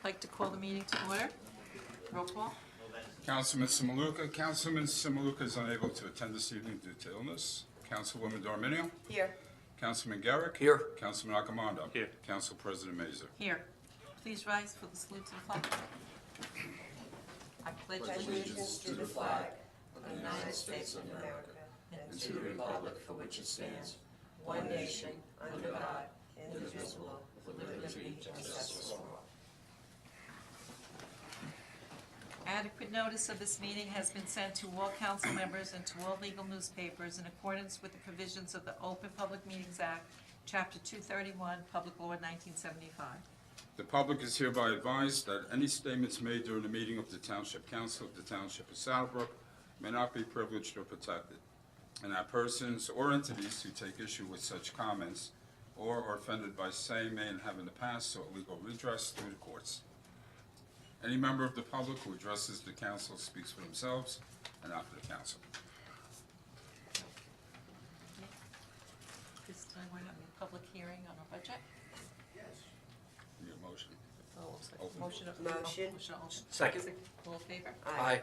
like to call the meeting to order. Roll call. Councilman Simaluka is unable to attend this evening due to illness. Councilwoman Dorminio. Here. Councilman Garrick. Here. Councilman Accomando. Here. Council President Mazer. Here. Please rise for the salute to the flag. I pledge allegiance to the flag of the United States of America and to the republic for which it stands, one nation, under God, indivisible, with liberty and justice for all. Adequate notice of this meeting has been sent to all council members and to all legal newspapers in accordance with the provisions of the Open Public Meetings Act, Chapter 231, Public Law 1975. The public is hereby advised that any statements made during the meeting of the Township Council of the Township of Saddlebrook may not be privileged or protected, and that persons or entities who take issue with such comments or are offended by same may and have in the past sought legal redress through the courts. Any member of the public who addresses the council speaks for themselves and not for the council. This time we're having a public hearing on our budget. Need a motion? Oh, looks like Open. motion. Motion. Second. All in favor? Aye.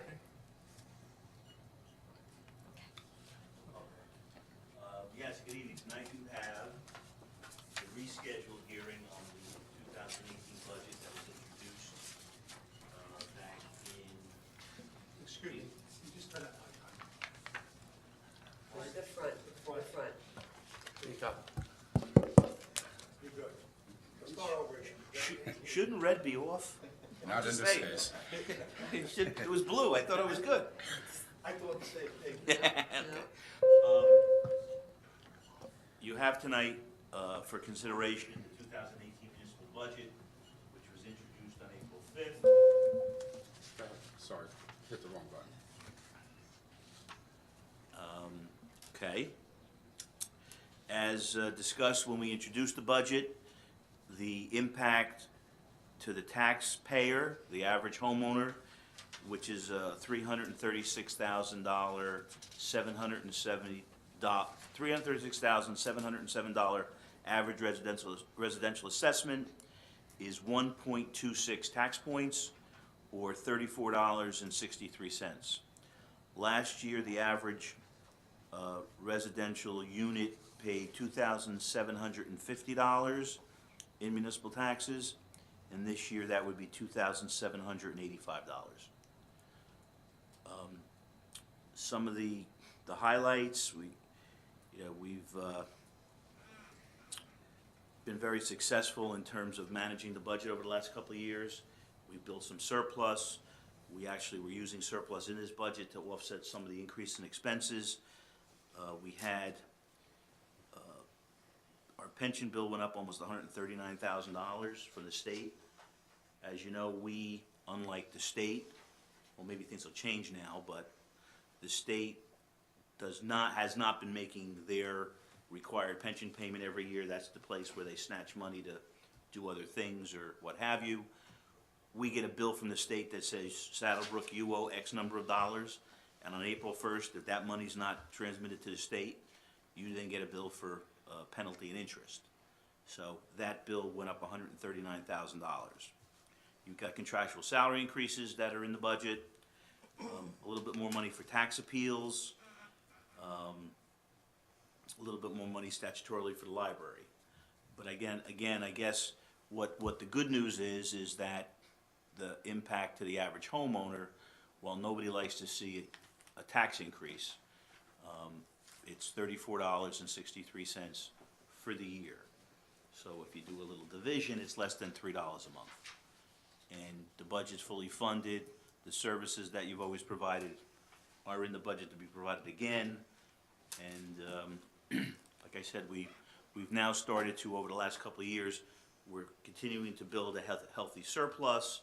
Yes, good evening. Tonight you have the rescheduled hearing on the 2018 budget that was introduced back in... Excuse me, you just turn that mic on. The front, the front. There you go. You're good. Let's start over. Shouldn't red be off? Not in Just this saying. case. It was blue. I thought it was good. I thought the same thing. Um, You have tonight for consideration the 2018 municipal budget, which was introduced on April 5th. Sorry, hit the wrong button. Okay. As discussed when we introduced the budget, the impact to the taxpayer, the average homeowner, which is $336,707 average residential assessment, is 1.26 tax points, or $34.63. Last year, the average residential unit paid $2,750 in municipal taxes, and this year that would be $2,785. Some of the highlights, we've been very successful in terms of managing the budget over the last couple of years. We've built some surplus. We actually were using surplus in this budget to offset some of the increase in expenses. We had our pension bill went up almost $139,000 from the state. As you know, we, unlike the state, well, maybe things will change now, but the state has not been making their required pension payment every year. That's the place where they snatch money to do other things or what have you. We get a bill from the state that says, Saddlebrook, you owe X number of dollars, and on April 1st, if that money's not transmitted to the state, you then get a bill for penalty and interest. So that bill went up $139,000. You've got contractual salary increases that are in the budget, a little bit more money for tax appeals, a little bit more money statutorily for the library. But again, I guess what the good news is that the impact to the average homeowner, while nobody likes to see a tax increase, it's $34.63 for the year. So if you do a little division, it's less than $3 a month. And the budget's fully funded. The services that you've always provided are in the budget to be provided again. And like I said, we've now started to, over the last couple of years, we're continuing to build a healthy surplus.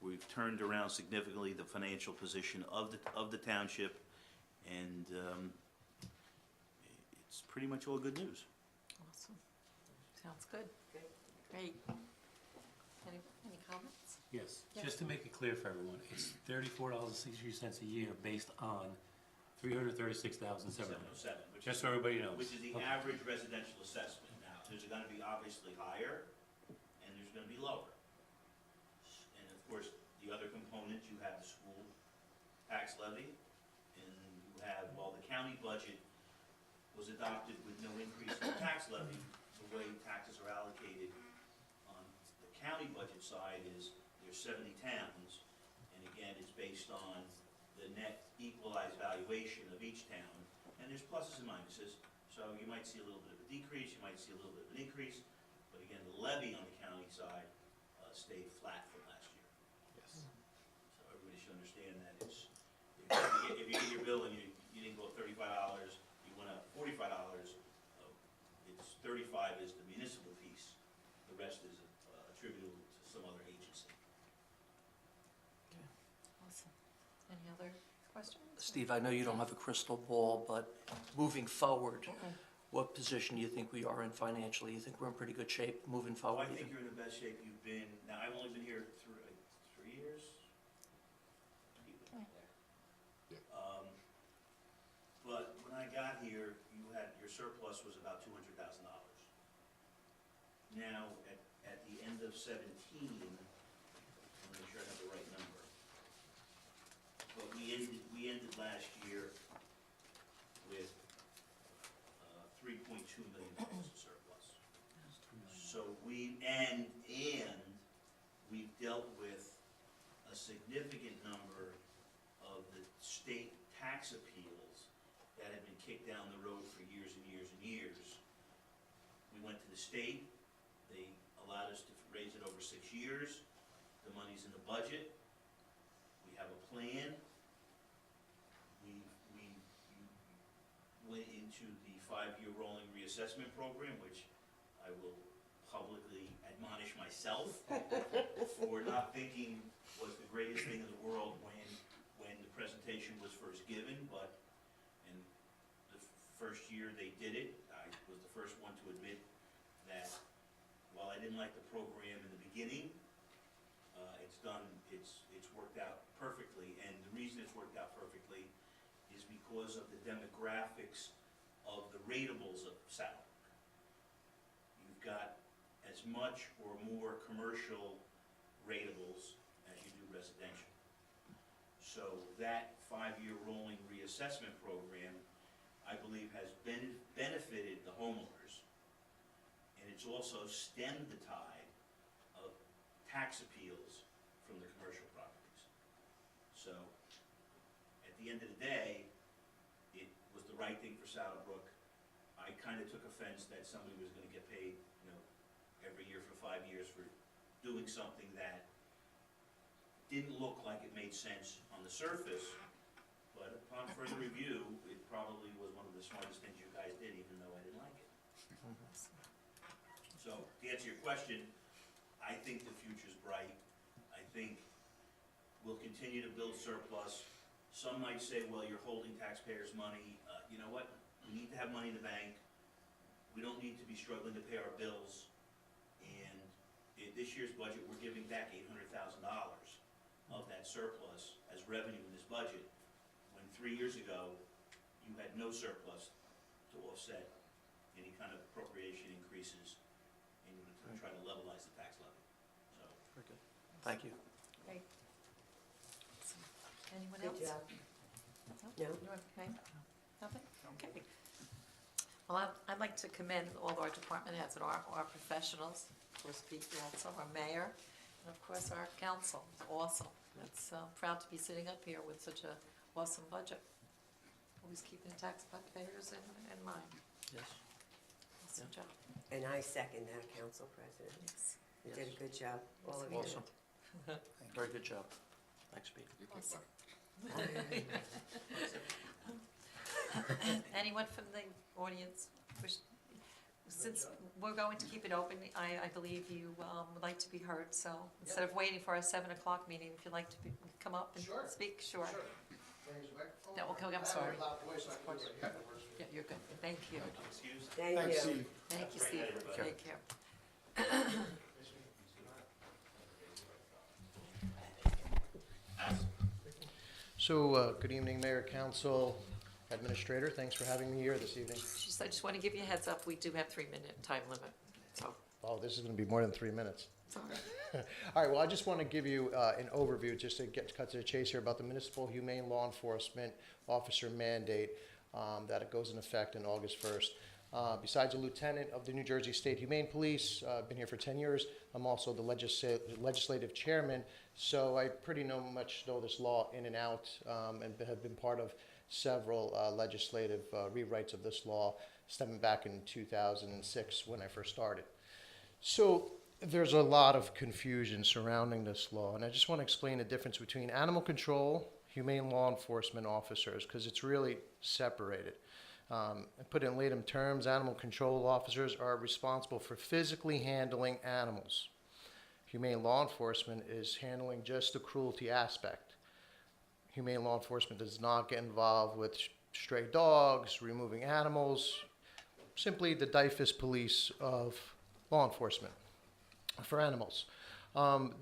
We've turned around significantly the financial position of the township, and it's pretty much all good news. Awesome. Sounds good. Great. Any comments? Yes, Yes. just to make it clear for everyone, it's $34.63 a year based on $336,700. 707, which Just is- so everybody knows. Which is the Okay. average residential assessment. Now, there's gonna be obviously higher, and there's gonna be lower. tax levy, and you have, while the county budget was adopted with no increase in the tax levy, the way taxes are allocated on the county budget side is there's 70 towns, and again, it's based on the net equalized valuation of each town, and there's pluses and minuses, so you might see a little bit of a decrease, you might see a little bit of an increase, but again, the levy on the county side stayed flat from last year. Yes. So everybody should understand that it's, if you get your bill and you didn't go up $35, you went up $45, it's 35 is the municipal piece, the rest is attributable to some other agency. Awesome. Any other questions? Steve, I know you don't have a crystal ball, but moving forward, what position do you think we are in financially? You think we're in pretty good shape moving Oh, forward? I think you're in the best shape you've been, now I've only been here 3 years. But when I got here, your surplus was about $200,000. Now, at the end of 17, I'm make sure I have the right number. But we ended last year with $3.2 million of surplus. So we've dealt with a significant number of the state tax appeals that have been kicked down the road for years and years and years. We went to the state, they allowed us to raise it over 6 years, the money's in the budget, we have a plan. We went into the 5-year rolling reassessment program, which I will publicly admonish myself for not thinking was the greatest thing in the world when the presentation was first given, but in the first year they did it, I was the first one to admit that while I didn't like the program in the beginning, it's worked out perfectly, and the reason it's worked out perfectly is because of the demographics of the ratables of South. You've got as much or more commercial ratables as you do residential. So that 5-year rolling reassessment program, I believe, has benefited the homeowners, and it's also stemmed the tide of tax appeals from the commercial properties. So at the end of the day, it was the right thing for Brook. I kind of took offense that somebody was going to get paid, every year for 5 years for doing something that didn't look like it made sense on the surface, but upon further review, it probably was one of the smartest things you guys did, even though I didn't like it. So, to answer your question, I think the future's bright. I think we'll continue to build surplus. Some might say, well, you're holding taxpayers' money. You know what? We need to have money in the bank. We don't need to be struggling to pay our bills. And in this year's budget, we're giving back $800,000 of that surplus as revenue in this budget, when 3 years ago, you had no surplus to offset any kind of appropriation increases in order to try to levelize the tax levy. So, Very good. Thank you. Great. Anyone else? Good job. No? Okay. Nothing? Okay. Well, I'd like to commend all our department heads and our professionals, of course, Pete also, our mayor, and of course, our council. It's awesome. It's proud to be sitting up here with such a awesome budget. Always keeping taxpayers in mind. Yes. Awesome job. And I second that, Council President. Yes. You did a good job, all of you. Awesome. Very good job. Thanks, Pete. Awesome. Anyone from the audience wish, since we're going to keep it open, I believe you would like to be heard, so instead of waiting for our 7 o'clock meeting, if you'd like to come up and Sure. speak, sure. No, No, okay, I'm sorry. I have a loud voice, I can do it. Yeah, that works for Yeah, you're good, thank you. excuse? Thank Thanks, you. Steve. Thank you, Great Steve. night, everybody. Take care. So, good evening, Mayor, Council, Administrator. Thanks for having me here this evening. I just want to give you a heads up, we do have 3-minute time limit, so Oh, this is going to be more than 3 minutes. All right, well, I just want to give you an overview, just to cut to the chase here, about the municipal humane law enforcement officer mandate that it goes in effect on August 1st. Besides a lieutenant of the New Jersey State Humane Police, I've been here for 10 years. I'm also the legislative chairman, so I pretty much know this law in and out, and have been part of several legislative rewrites of this law, stemming back in 2006 when I first started. So there's a lot of confusion surrounding this law, and I just want to explain the difference between animal control, humane law enforcement officers, because it's really separated. Put in layman terms, animal control officers are responsible for physically handling animals. Humane law enforcement is handling just the cruelty aspect. Humane law enforcement does not get involved with stray dogs, removing animals, simply the DIFUS police of law enforcement for animals.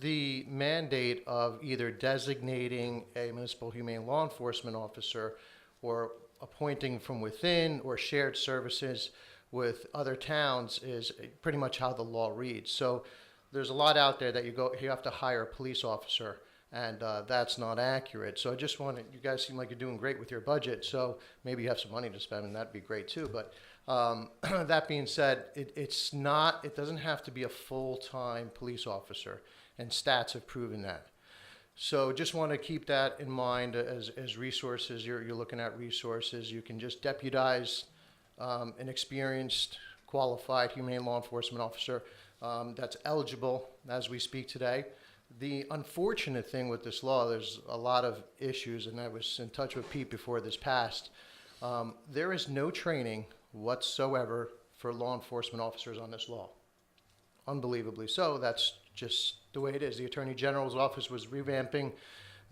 The mandate of either designating a municipal humane law enforcement officer or appointing from within or shared services with other towns is pretty much how the law reads. So there's a lot out there that you have to hire a police officer, and that's not accurate. So I just wanted, you guys seem like you're doing great with your budget, so maybe you have some money to spend, and that'd be great too. But that being said, it doesn't have to be a full-time police officer, and stats have proven that. So just want to keep that in mind as resources. You're looking at resources. You can just deputize an experienced, qualified humane law enforcement officer that's eligible as we speak today. The unfortunate thing with this law, there's a lot of issues, and I was in touch with Pete before this passed. There is no training whatsoever for law enforcement officers on this law. Unbelievably so. That's just the way it is. The Attorney General's office was revamping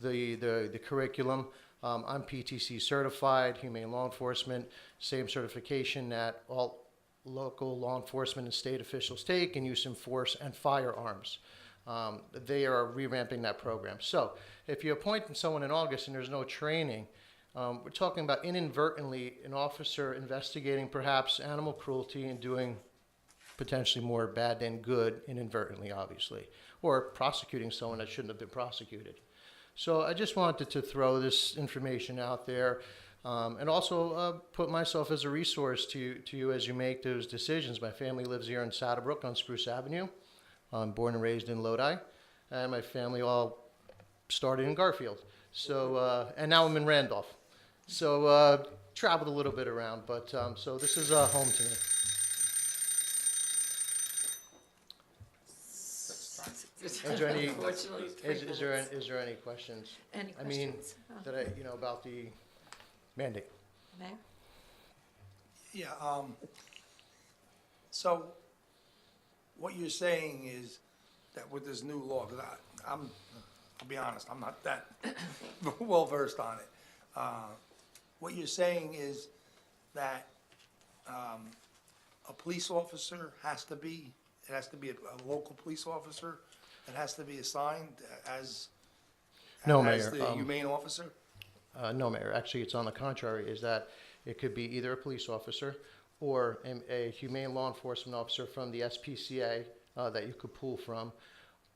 the curriculum. I'm PTC certified, humane law enforcement, same certification that all local law enforcement and state officials take in use of force and firearms. They are revamping that program. So if you appoint someone in August and there's no training, we're talking about inadvertently an officer investigating perhaps animal cruelty and doing potentially more bad than good, inadvertently, obviously, or prosecuting someone that shouldn't have been prosecuted. So I just wanted to throw this information out there, and also put myself as a resource to you as you make those decisions. My family lives here in Saddlebrook on Spruce Avenue. I'm born and raised in Lodi, and my family all started in Garfield. So, and now I'm in Randolph. So traveled a little bit around, but so this is home to me. Is there any, Unfortunately, is there any questions? Any I mean, questions? about the mandate? Mayor? Yeah, so what you're saying is that with this new law, because I'll be honest, I'm not that well versed on it. What you're saying is that a police officer has to be a local police officer that has to be assigned as No, as Mayor, the humane officer? No, Mayor. Actually, it's on the contrary, is that it could be either a police officer or a humane law enforcement officer from the SPCA that you could pull from,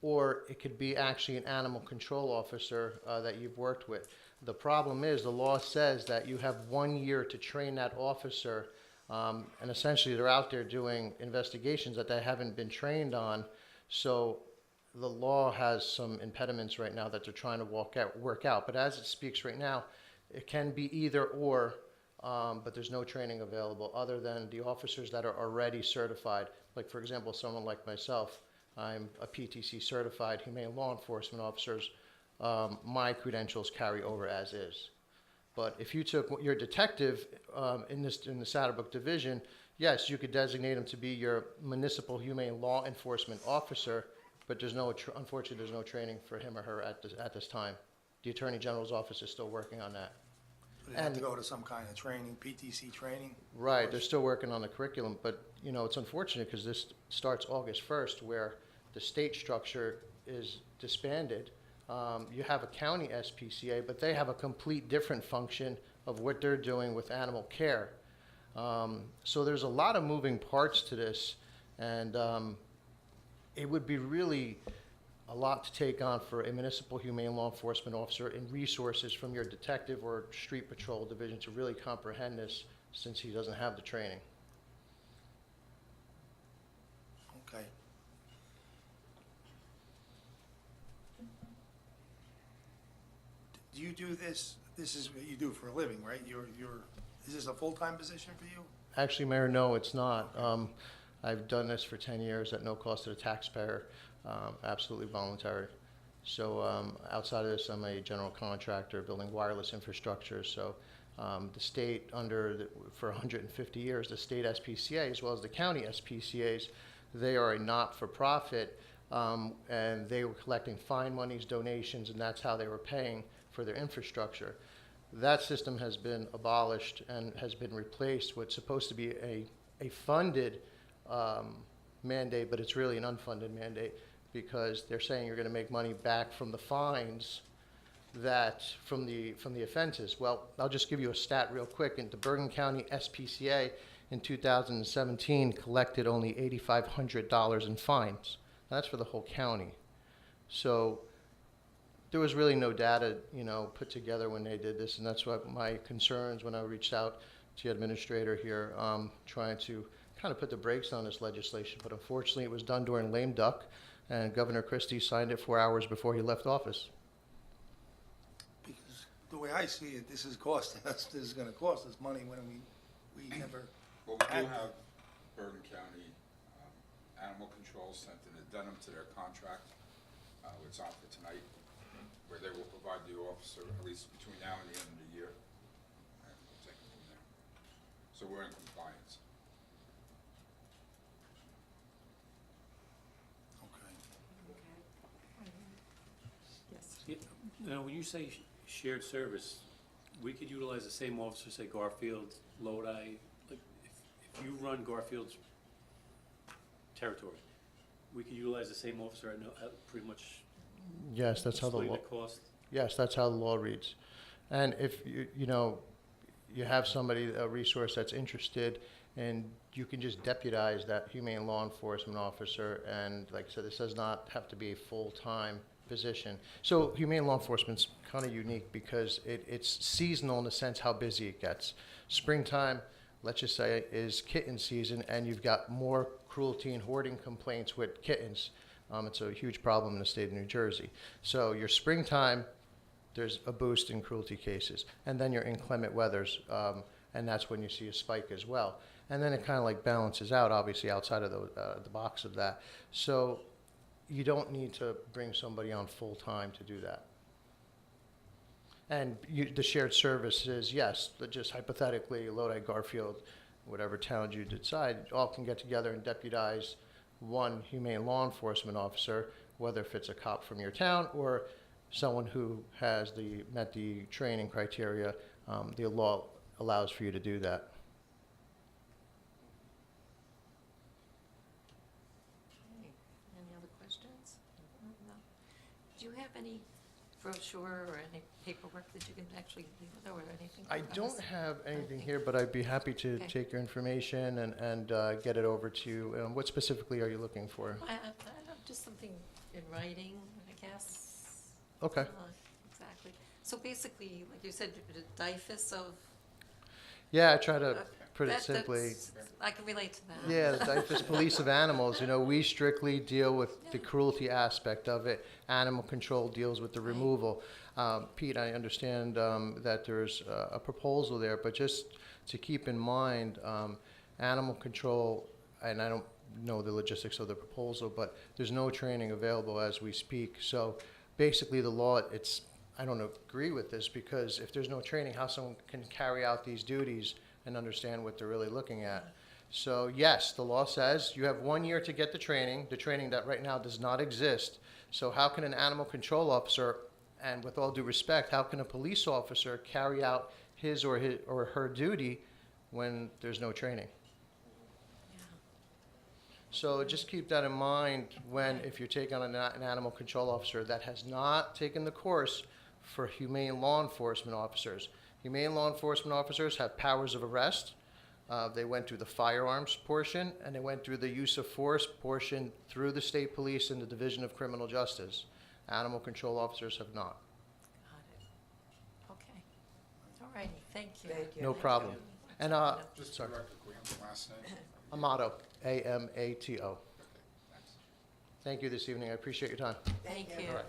or it could be actually an animal control officer that you've worked with. The problem is the law says that you have 1 year to train that officer, and essentially they're out there doing investigations that they haven't been trained on. So the law has some impediments right now that they're trying to work out. But as it speaks right now, it can be either or, but there's no training available other than the officers that are already certified. Like, for example, someone like myself, I'm a PTC certified humane law enforcement officers. My credentials carry over as is. But if you took your detective in the Saddlebrook division, yes, you could designate him to be your municipal humane law enforcement officer, but unfortunately, there's no training for him or her at this time. The Attorney General's office is still working on that. They have to go to some kind of training, PTC training? Right, they're still working on the curriculum, but it's unfortunate because this starts August 1st, where the state structure is disbanded. You have a county SPCA, but they have a complete different function of what they're doing with animal care. So there's a lot of moving parts to this, and it would be really a lot to take on for a municipal humane law enforcement officer and resources from your detective or street patrol division to really comprehend this, since he doesn't have the training. Okay. Do you do this, this is what you do for a living, right? Is this a full-time position for you? Actually, Mayor, no, it's not. I've done this for 10 years at no cost to the taxpayer, absolutely voluntary. So outside of this, I'm a general contractor building wireless infrastructure. So the state for 150 years, the state SPCA as well as the county SPCAs, they are a not-for-profit, and they were collecting fine monies, donations, and that's how they were paying for their infrastructure. That system has been abolished and has been replaced with supposed to be a funded mandate, but it's really an unfunded mandate, because they're saying you're going to make money back from the fines from the offenses. Well, I'll just give you a stat real quick. In the Bergen County SPCA in 2017 collected only $8,500 in fines. That's for the whole county. So there was really no data, put together when they did this, and that's what my concerns when I reached out to the administrator here, trying to kind of put the brakes on this legislation. But unfortunately, it was done during lame duck, and Governor Christie signed it 4 hours before he left office. Because the way I see it, this is costing us, this is gonna cost us money when we never. Well, we do have Bergen County Animal Control sent an addendum to their contract, it's on for tonight, where they will provide the officer, at least between now and the end of the year. And we'll take it from there. So we're in compliance. Okay. Yes. Now, when you say shared service, we could utilize the same officer, say Garfield, Lodi, like, if you run Garfield's territory, we could utilize the same officer at pretty much Yes, that's how the splitting law. the cost. Yes, that's how the law reads. And if you have somebody, a resource that's interested, and you can just deputize that humane law enforcement officer, and like I said, this does not have to be a full-time position. So humane law enforcement's kind of unique because it's seasonal in the sense how busy it gets. Springtime, let's just say, is kitten season, and you've got more cruelty and hoarding complaints with kittens. It's a huge problem in the state of New Jersey. So your springtime, there's a boost in cruelty cases. And then your inclement weathers, and that's when you see a spike as well. And then it kind of like balances out, obviously, outside of the box of that. So you don't need to bring somebody on full-time to do that. And the shared services, yes, but just hypothetically, Lodi, Garfield, whatever towns you decide, all can get together and deputize one humane law enforcement officer, whether if it's a cop from your town or someone who has met the training criteria. The law allows for you to do that. Okay. Any other questions? No. Do you have any brochure or any paperwork that you can actually leave with or anything? I for don't us? have anything Okay. here, but I'd be happy to Okay. take your information and get it over to you. What specifically are you looking for? I don't know, just something in writing, I guess. Okay. Exactly. So basically, like you said, the DIFUS of. Yeah, I try to put it that- simply. that's- I can relate to that. Yeah, the DIFUS Police of Animals, we strictly deal with the Yeah. cruelty aspect of it. Animal control deals with the Right. removal. Pete, I understand that there's a proposal there, but just to keep in mind, animal control, and I don't know the logistics of the proposal, but there's no training available as we speak. So basically the law, I don't agree with this, because if there's no training, how someone can carry out these duties and understand what they're really looking at. So yes, the law says you have 1 year to get the training that right now does not exist. So how can an animal control officer, and with all due respect, how can a police officer carry out his or her duty when there's no training? Yeah. So just keep that in mind if you're taking on an animal control officer that has not taken the course for humane law enforcement officers. Humane law enforcement officers have powers of arrest, They went through the firearms portion, and they went through the use of force portion through the state police and the Division of Criminal Justice. Animal control officers have not. Got it. Okay. All righty, thank you. Thank you. No problem. And, Just sorry, correct the last name. Amato, A-M-A-T-O. Thank you this evening. I appreciate your time. Thank you. All right.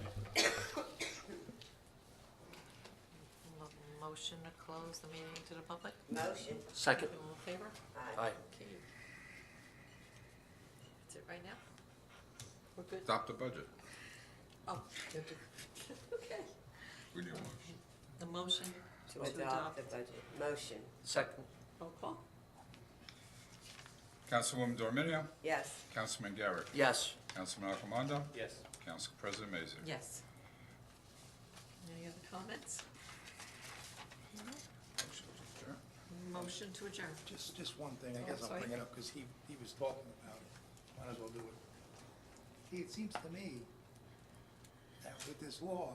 Motion to close the meeting to the public? Motion. Second. All in favor? Aye. Aye. Okay. That's it right now? We're good? Adopt the budget. Oh. Okay. We need a motion. The motion To adopt the budget. Motion. Second. Roll call? Councilwoman Dorminio, Yes. Councilman Garrett, Yes. Councilman Alcomondo, Yes. Council President Mazer. Yes. Any other comments? Motion to adjourn. Motion to adjourn. Just one thing, I Oh, guess I'll sorry. bring it up, because he was talking about it, might as well do it. It seems to me that with this law,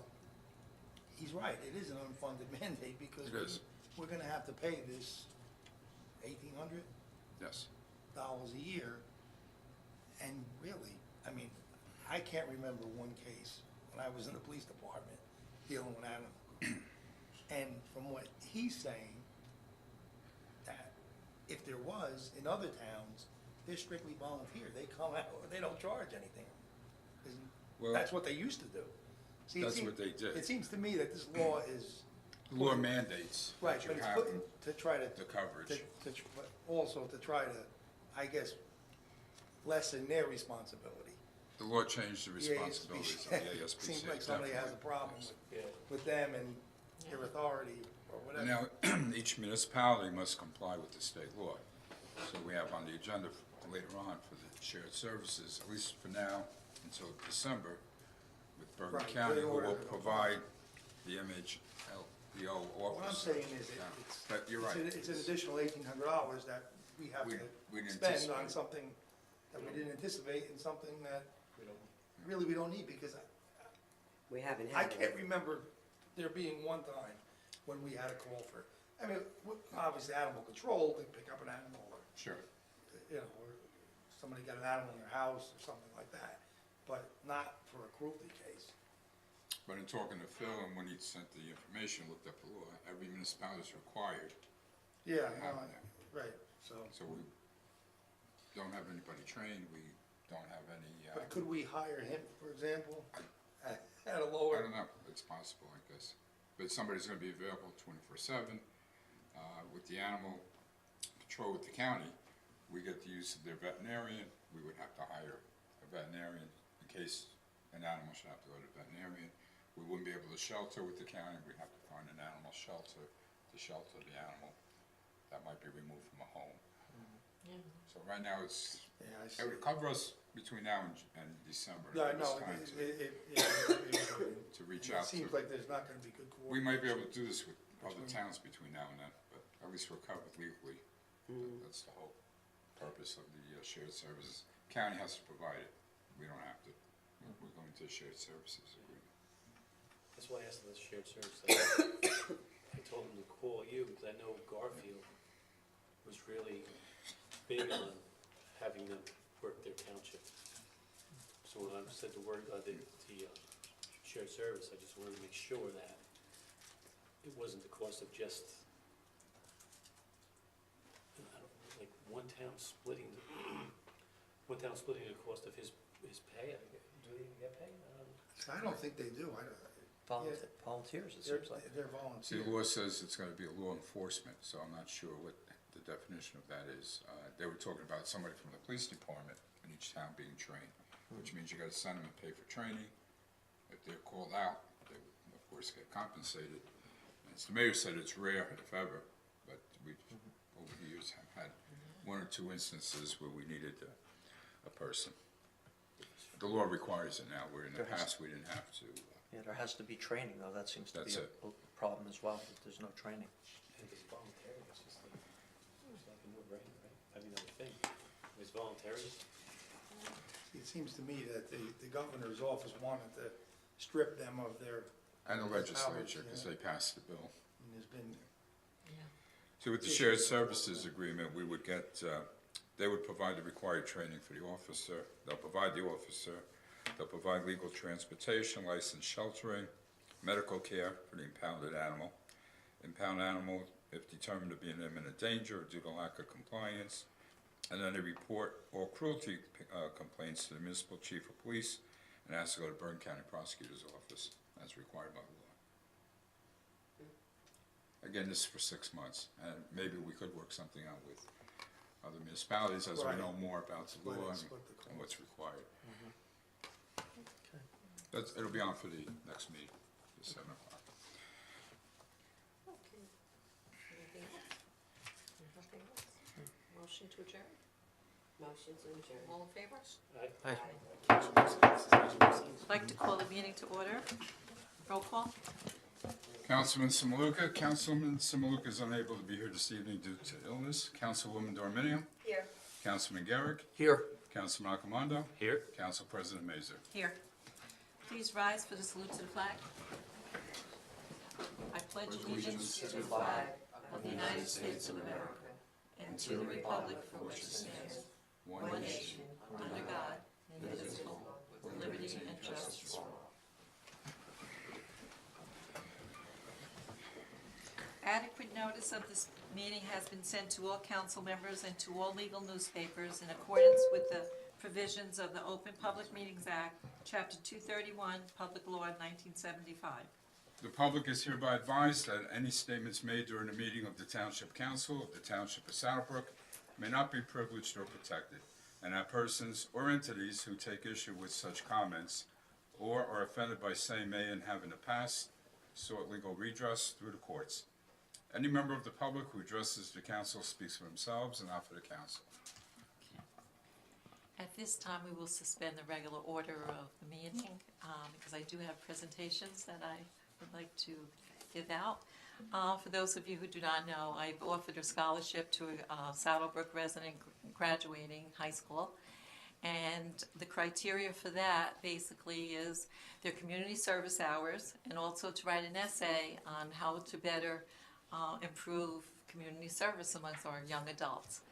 he's right, it is an unfunded mandate, because It is. we're gonna have to pay this $1,800 Yes. a year, and really, I mean, I can't remember one case when I was in the police department dealing with animals. And from what he's saying, that if there was, in other towns, they're strictly volunteer. They come out, they don't charge anything. Well, That's what they used to do. See, it that's seems- what they did. It seems to me that this law is, The law mandates right, that but you it's have put in to try to, the coverage. but also to try to, I guess, lessen their responsibility. The law changed the Yeah, responsibilities of the ASPCA. Seems like somebody has a definitely. problem Yes. with them and their authority or whatever. Now, each municipality must comply with the state law. So we have on the agenda later on for the shared services, at least for now, until December, with Bergen Right, County, good who order. will provide the MHLPO What I'm office. saying is, Yeah, but you're right. it's an additional $1,800 that we have We to didn't spend on anticipate. something that we didn't anticipate and something that We don't. really we don't need, because We haven't I had can't it. remember there being one time when we had a call for, I mean, obviously animal control, they pick up an animal, or, Sure. you know, or somebody got an animal in their house or something like that, but not for a cruelty case. But in talking to Phil, and when he sent the information, looked up the law, every municipality is required. Yeah, to have no, that. right, so, So we don't have anybody trained, we don't have any, but could we hire him, for example, at a I lower? don't know, it's possible, I guess. But somebody's gonna be available 24/7. With the animal control with the county, we get the use of their veterinarian. We would have to hire a veterinarian in case an animal should have to go to the veterinarian. We wouldn't be able to shelter with the county, we'd have to find an animal shelter to shelter the animal that might be removed from a home. Yeah. So right now, it's, Yeah, I see. it would cover us between now and December. Yeah, I It's know, time to reach out it seems to. like there's not gonna be good coordination. We might be able to do this with other towns between now and then, but at least we're covered legally. That's the whole purpose of the shared services. County has to provide it, we don't have to. We're going to shared services agreement. That's why I asked about the shared service. I told him to call you, because I know Garfield was really big on having them work their township. So when I said the word, the shared service, I just wanted to make sure that it wasn't the cost of just, I don't know, like one town splitting the cost of his pay. Do they even get paid? I don't think they do, Volunteers, it they're, seems like. they're See, volunteer. the law says it's gonna be a law enforcement, so I'm not sure what the definition of that is. They were talking about somebody from the police department in each town being trained, which means you gotta send them and pay for training. If they're called out, they would, of course, get compensated. As the mayor said, it's rare, if ever, but we, over the years, have had one or two instances where we needed a person. The law requires it now, where in the There has- past, we didn't have to. Yeah, there has to be training, though. That seems to be That's a problem as well, that there's no training. And it's voluntary, it's just like, it's like a no-brainer, right? I mean, I would think, it's voluntary. It seems to me that the governor's office wanted to strip them of their, And the Powers, legislature, because yeah. they passed the bill. and there's been, Yeah. So with the shared services agreement, we would get, they would provide the required training for the officer. They'll provide the officer. They'll provide legal transportation, licensed sheltering, medical care for the impounded animal. Impound animal, if determined to be in imminent danger due to lack of compliance. And then they report all cruelty complaints to the municipal chief of police and has to go to Bergen County Prosecutor's Office as required by the law. Again, this is for 6 months, and maybe we could work something out with other municipalities as we Right. know more about the law and Split the cost. what's required. It'll be on for the next meeting, at 7 o'clock. Okay. Anything else? Nothing else? Motion to adjourn? Motion to adjourn. All in favor? Aye. I'd like to call the meeting to order. Roll call. Councilman Samaluka. Councilman Samaluka is unable to be here this evening due to illness. Councilwoman Dorminio. Here. Councilman Garrick. Here. Councilman Accomando. Here. Council President Mazur. Here. Please rise for the salute to the flag. I pledge allegiance to the flag of the United States of America and to the republic for which it stands, one nation, under God, indivisible, with liberty and justice for all. Adequate notice of this meeting has been sent to all council members and to all legal newspapers in accordance with the provisions of the Open Public Meetings Act, Chapter 231, Public Law 1975. The public is hereby advised that any statements made during the meeting of the Township Council of the Township of Saddlebrook may not be privileged or protected, and that persons or entities who take issue with such comments or are offended by same may and have in the past sought legal redress through the courts. Any member of the public who addresses the council speaks for themselves and not for the council. At this time, we will suspend the regular order of the meeting because I do have presentations that I would like to give out. For those of you who do not know, I've offered a scholarship to a Saddlebrook resident graduating high school. And the criteria for that basically is their community service hours and also to write an essay on how to better improve community service amongst our young adults.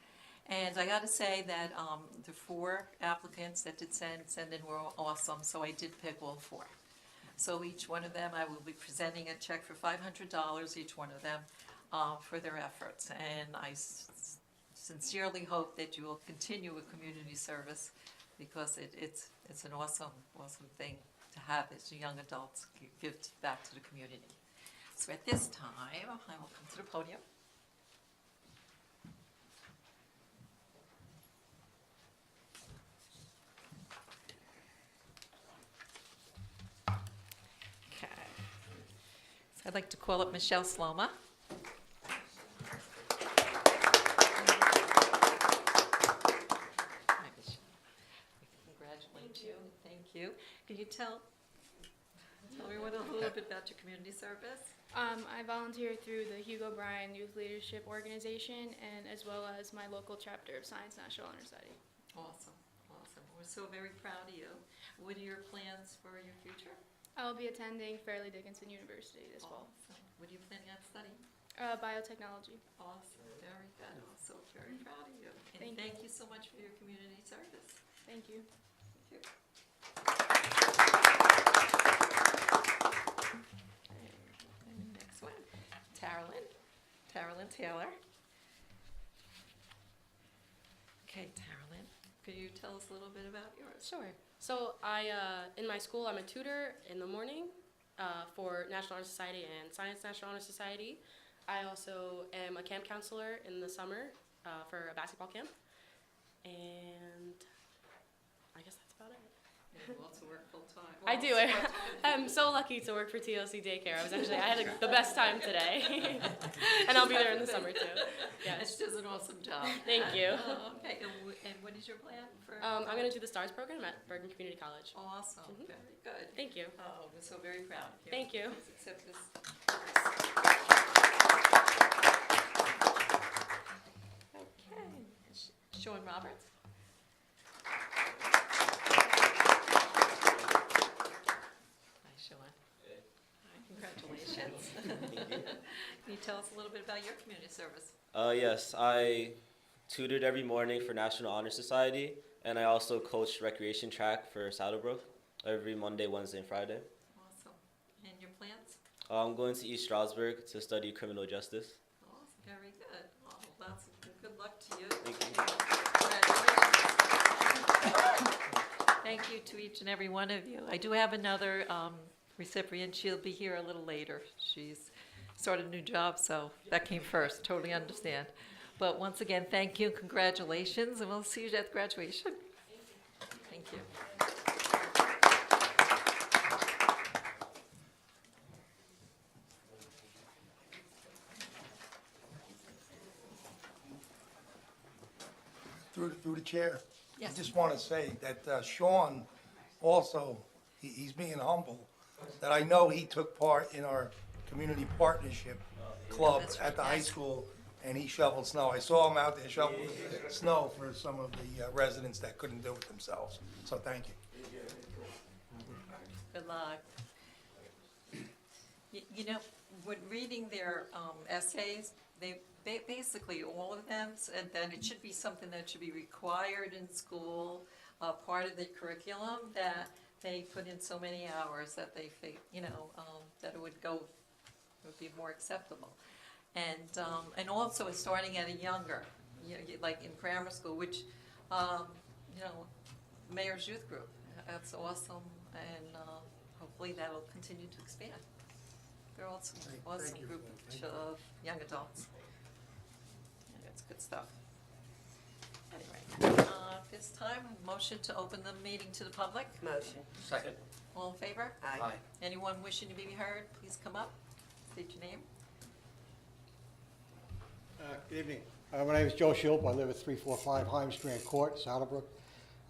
And I got to say that the 4 applicants that did send in were awesome, so I did pick all 4. So each one of them, I will be presenting a check for $500, each one of them, for their efforts. And I sincerely hope that you will continue with community service because it's an awesome thing to have as young adults give back to the community. So at this time, I will come to the podium. Okay. So I'd like to call up Michelle Sloma. Hi, Michelle. Congratulate you. Thank you. Can you tell everyone a little bit about your community service? I volunteer through the Hugo Bryan Youth Leadership Organization and as well as my local chapter of Science National Honor Society. Awesome. We're so very proud of you. What are your plans for your future? I'll be attending Fairleigh Dickinson University this fall. Awesome. What are you planning on studying? Biotechnology. Awesome. Very good. I'm so very proud of you. And Thank you. thank you so much for your community service. Thank you. Thank you. And next one, Taryn Taylor. Okay, Taryn, could you tell us a little bit about yours? Sure. So in my school, I'm a tutor in the morning for National Honor Society and Science National Honor Society. I also am a camp counselor in the summer for a basketball camp. And I guess that's about it. And you also work full-time. I do. I'm so lucky to work for TLC Daycare. I had the best time today. And I'll be there in the summer too. Yes. She does an awesome job. Thank you. Okay, and what is your plan for? I'm going to do the STARS program at Bergen Community College. Awesome, Mhm. very good. Thank you. Oh, we're so very proud of you. Thank you. Please accept this. Okay, Sean Roberts. Hi, Sean. Hi, congratulations. Can you tell us a little bit about your community service? Yes, I tutored every morning for National Honor Society, and I also coached recreation track for Saddlebrook every Monday, Wednesday, and Friday. Awesome. And your plans? I'm going to East Stroudsburg to study criminal justice. Awesome, very good. Well, lots of good luck to you. Thank you. Congratulations. Thank you to each and every one of you. I do have another recipient. She'll be here a little later. She's started a new job, so that came first. Totally understand. But once again, thank you, congratulations, and we'll see you at graduation. Thank you. Through the chair. Yes. I just want to say that Sean also, he's being humble, that I know he took part in our community partnership club That's at the high right. school, and he shoveled snow. I saw him out there shoveling snow for some of the residents that couldn't do it themselves. So thank you. Good luck. You know, when reading their essays, they basically, all of them said that it should be something that should be required in school, part of the curriculum, that they put in so many hours that they think, that it would be more acceptable. And also it's starting at a younger, like in grammar school, which, Mayor's Youth Group, that's awesome, and hopefully that'll continue to expand. They're also an awesome group of young adults. And it's good stuff. Anyway, at this time, motion to open the meeting to the public. Motion. Second. All in favor? Aye. Anyone wishing to be heard, please come up, state your name. Good evening. My name is Joe Shilp. I live at 345 Heimstrand Court, Saddlebrook.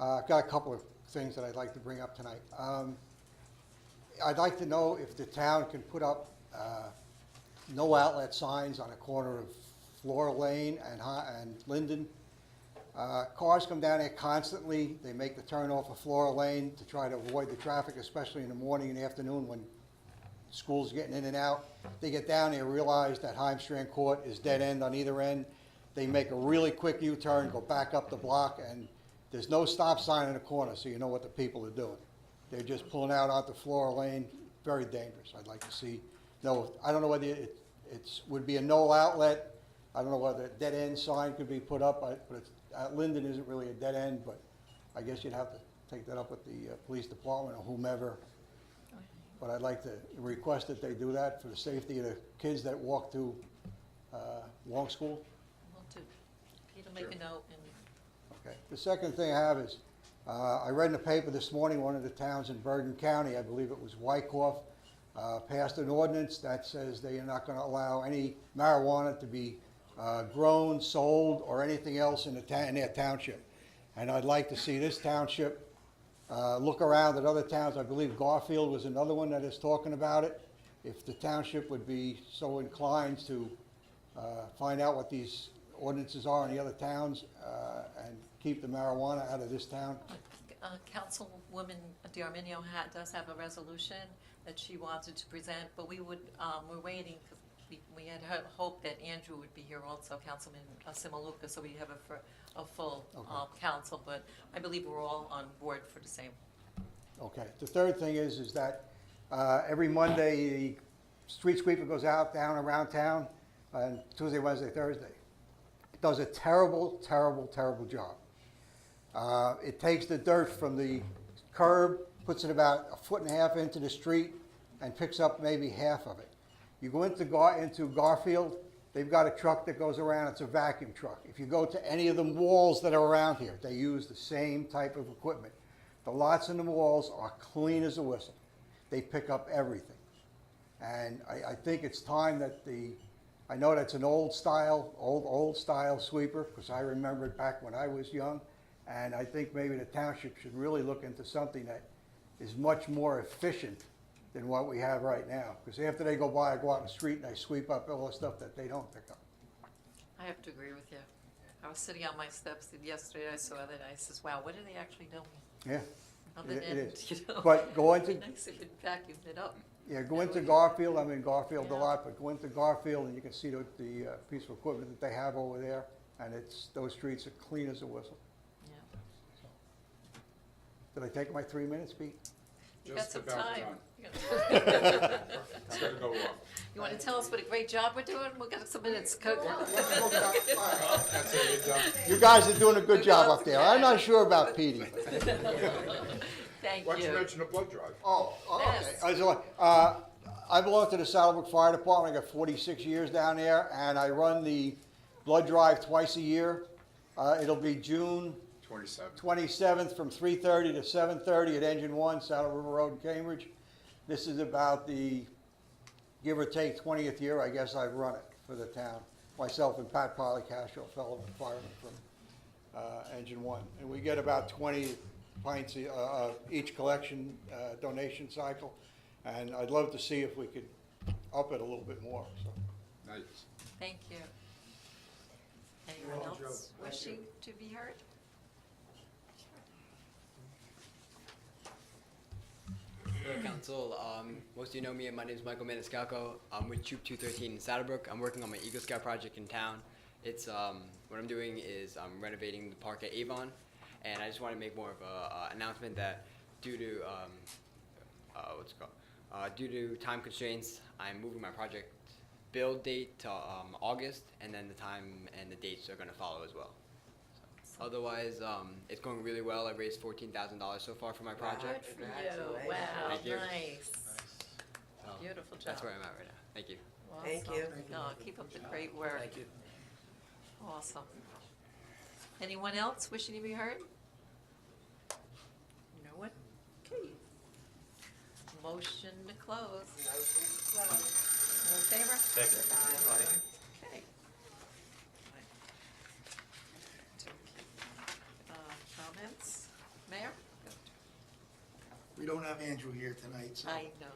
I've got a couple of things that I'd like to bring up tonight. I'd like to know if the town can put up no outlet signs on the corner of Flora Lane and Linden. Cars come down there constantly. They make the turn off of Flora Lane to try to avoid the traffic, especially in the morning and afternoon when school's getting in and out. They get down there, realize that Heimstrand Court is dead end on either end. They make a really quick U-turn, go back up the block, and there's no stop sign in the corner, so you know what the people are doing. They're just pulling out onto Flora Lane, very dangerous. I'd like to see, I don't know whether it would be a no outlet. I don't know whether a dead end sign could be put up, but Linden isn't really a dead end, but I guess you'd have to take that up with the police department or whomever. But I'd like to request that they do that for the safety of the kids that walk to Long School. We'll do. Peter, make a note and. Okay. The second thing I have is, I read in the paper this morning, one of the towns in Bergen County, I believe it was Wyckoff, passed an ordinance that says they are not going to allow any marijuana to be grown, sold, or anything else in their township. And I'd like to see this township look around at other towns. I believe Garfield was another one that is talking about it. If the township would be so inclined to find out what these ordinances are in the other towns and keep the marijuana out of this town. Councilwoman D'Arminio does have a resolution that she wanted to present, but we're waiting, because we had hoped that Andrew would be here also, Councilman Simaluka, so we have a full council, but I believe we're all on board for the same. Okay. The third thing is that every Monday, the street sweeper goes out, down around town, and Tuesday, Wednesday, Thursday. Does a terrible, terrible, terrible job. It takes the dirt from the curb, puts it about 1.5 feet into the street, and picks up maybe half of it. You go into Garfield, they've got a truck that goes around, it's a vacuum truck. If you go to any of the malls that are around here, they use the same type of equipment. The lots in the malls are clean as a whistle. They pick up everything. And I think it's time that I know that's an old style sweeper, because I remember it back when I was young, and I think maybe the township should really look into something that is much more efficient than what we have right now. Because after they go by, I go out in the street and I sweep up all the stuff that they don't pick up. I have to agree with you. I was sitting on my steps yesterday, I saw that, I says, wow, what are they actually doing? Yeah, Other it than, is. you know, But go into, it'd be nice if it vacuumed it up. Yeah, go into Garfield, I'm in Garfield a lot, but go into Garfield and you can see the piece of equipment that they have over there, and those streets are clean as a whistle. Yeah. Did I take my 3 minutes, Pete? You got Just some about time. done. You It's gonna go off. want to tell us what a great job we're doing? We've got some minutes. That's it, you're done. You guys are doing a good job up there. I'm not sure about Petey. Thank Why don't you you. mention the blood drive? Oh, Yes. okay. I belong to the Saddlebrook Fire Department. I got 46 years down there, and I run the blood drive twice a year. It'll be June 27. 27th from 3:30 to 7:30 at Engine 1, Saddle River Road in Cambridge. This is about the, give or take, 20th year, I guess I've run it for the town. Myself and Pat Polycastro, fellow fireman from Engine 1. And we get about 20 pints each collection donation cycle. And I'd love to see if we could up it a little bit more, so. Nice. Thank you. Anyone else wishing to be heard? Hello, Council. Most of you know me, and my name is Michael Maniscalco. I'm with Troop 213 in Saddlebrook. I'm working on my Eagle Scout project in town. It's what I'm doing is I'm renovating the park at Avon, and I just want to make more of a announcement that due to due to time constraints, I'm moving my project build date to August, and then the time and the dates are going to follow as well. So, otherwise, it's going really well. I raised $14,000 so far for my project. Good for you. Wow, Thank you. nice. So, Beautiful job. That's where I'm at right now. Thank you. Thank Awesome. you. Oh, keep up the great work. Thank you. Awesome. Anyone else wishing to be heard? No one? Okay. Motion to close. All in favor? Second. Okay. Comments? Mayor? We don't have Andrew here tonight, so, I know.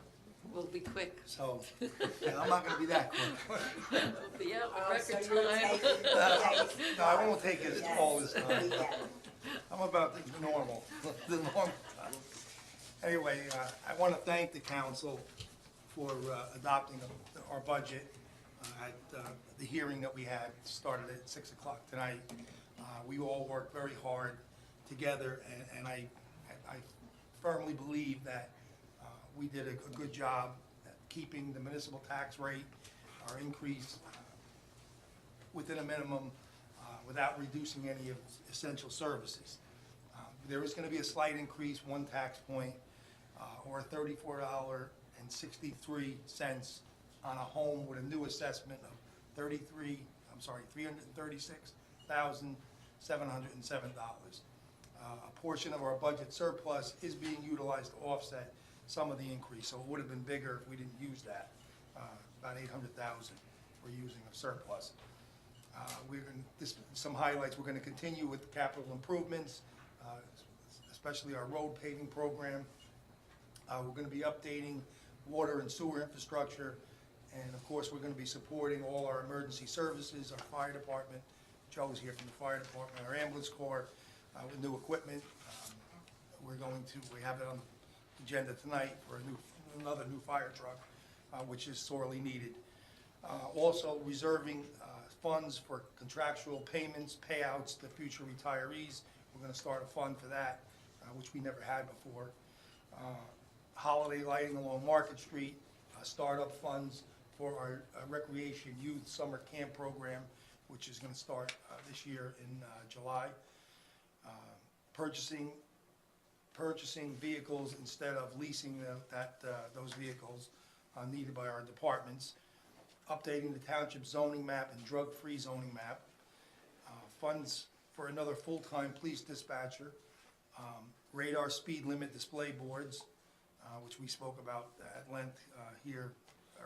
We'll be quick. so, yeah, I'm not gonna be that quick. We'll be out Oh, in so record you're time. taking- No, I won't take it all this time. Yeah. I'm about the normal, the normal time. Anyway, I want to thank the council for adopting our budget at the hearing that we had, started at 6 o'clock tonight. We all worked very hard together, and I firmly believe that we did a good job at keeping the municipal tax rate, our increase within a minimum, without reducing any of essential services. There is going to be a slight increase, 1 tax point, or $34.63 on a home with a new assessment of $336,707. A portion of our budget surplus is being utilized to offset some of the increase, so it would have been bigger if we didn't use that. About $800,000 we're using of surplus. Some highlights, we're going to continue with capital improvements, especially our road paving program. We're going to be updating water and sewer infrastructure, and of course, we're going to be supporting all our emergency services, our fire department. Joe's here from the fire department, our ambulance corps, with new equipment. We have it on the agenda tonight for another new fire truck, which is sorely needed. Also reserving funds for contractual payments, payouts to future retirees. We're going to start a fund for that, which we never had before. Holiday lighting along Market Street, startup funds for our recreation youth summer camp program, which is going to start this year in July. Purchasing vehicles instead of leasing those vehicles needed by our departments. Updating the township zoning map and drug-free zoning map. Funds for another full-time police dispatcher. Radar speed limit display boards, which we spoke about at length here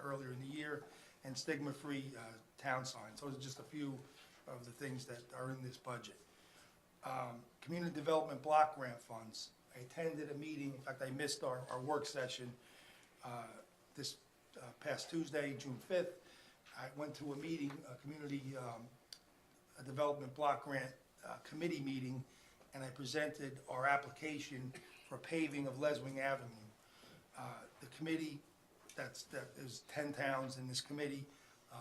earlier in the year, and stigma-free town signs. Those are just a few of the things that are in this budget. Community development block grant funds. I attended a meeting, in fact, I missed our work session this past Tuesday, June 5th. I went to a meeting, a community development block grant committee meeting, and I presented our application for paving of Leswing Avenue. The committee that there's 10 towns in this committee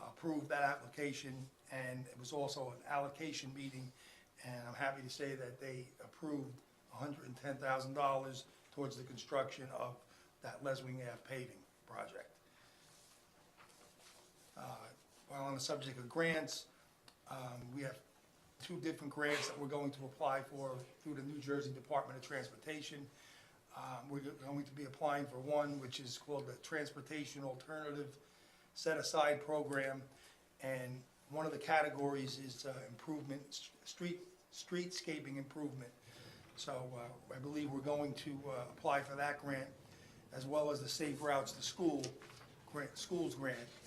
approved that application, and it was also an allocation meeting, and I'm happy to say that they approved $110,000 towards the construction of that Leswing Ave paving project. While on the subject of grants, we have 2 different grants that we're going to apply for through the New Jersey Department of Transportation. We're going to be applying for one, which is called the Transportation Alternative Set-Aside Program, and one of the categories is improvement, streetscaping improvement. So I believe we're going to apply for that grant, as well as the Safe Routes to Schools grant.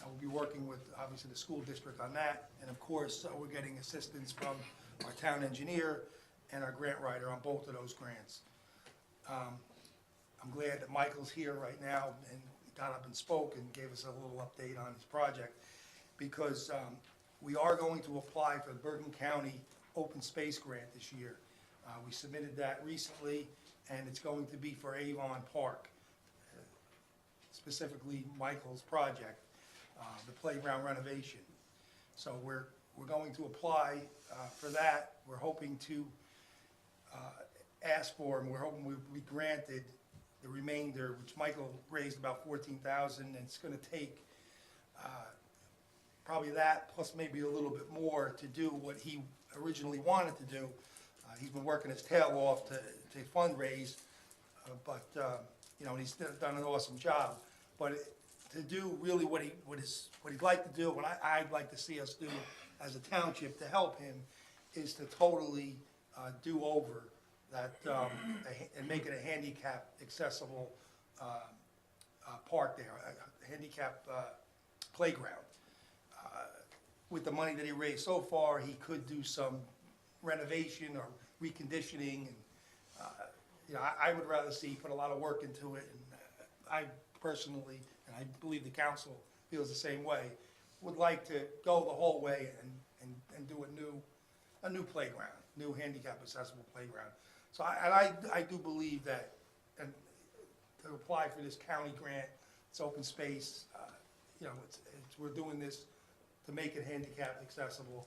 I will be working with, obviously, the school district on that, and of course, we're getting assistance from our town engineer and our grant writer on both of those grants. I'm glad that Michael's here right now and got up and spoke and gave us a little update on his project, because we are going to apply for the Bergen County Open Space Grant this year. We submitted that recently, and it's going to be for Avon Park, specifically Michael's project, the playground renovation. So we're going to apply for that. We're hoping to ask for, and we're hoping we'll be granted the remainder, which Michael raised about $14,000, and it's going to take probably that plus maybe a little bit more to do what he originally wanted to do. He's been working his tail off to fundraise, but you know, he's done an awesome job. But to do really what he'd like to do, what I'd like to see us do as a township to help him, is to totally do over that and make it a handicap accessible park there, a handicap playground. With the money that he raised so far, he could do some renovation or reconditioning, and you know, I would rather see put a lot of work into it. And I personally, and I believe the council feels the same way, would like to go the whole way and do a new playground, new handicap accessible playground. So I do believe that, and to apply for this county grant, it's open space. You know, we're doing this to make it handicap accessible.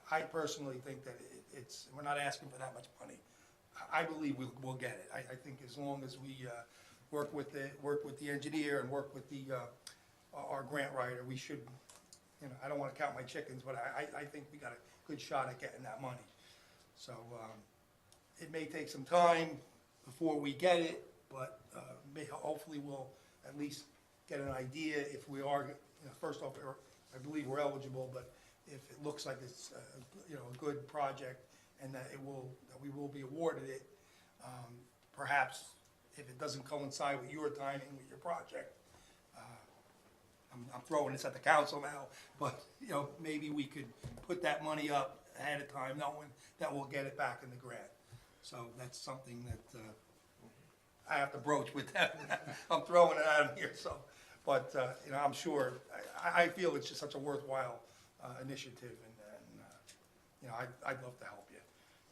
I personally think that we're not asking for that much money. I believe we'll get it. I think as long as we work with the engineer and work with our grant writer, we should. You know, I don't want to count my chickens, but I think we got a good shot at getting that money. So it may take some time before we get it, but hopefully we'll at least get an idea if we are. You know, first off, I believe we're eligible, but if it looks like it's you know, a good project and that we will be awarded it, perhaps if it doesn't coincide with your timing with your project, I'm throwing this at the council now, but you know, maybe we could put that money up ahead of time, knowing that we'll get it back in the grant. So that's something that I have to broach with them. I'm throwing it out here, so. But you know, I'm sure, I feel it's just such a worthwhile initiative, and you know, I'd love to help you.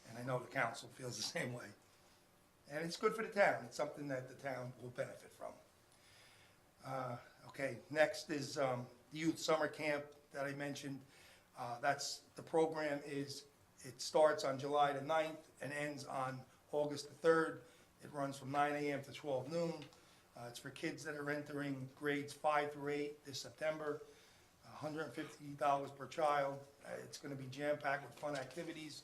And I know the council feels the same way. And it's good for the town. It's something that the town will benefit from. Okay, next is the youth summer camp that I mentioned. The program it starts on July the 9th and ends on August the 3rd. It runs from 9 a.m. to 12 noon. It's for kids that are entering grades 5 through 8 this September. $150 per child. It's going to be jam-packed with fun activities.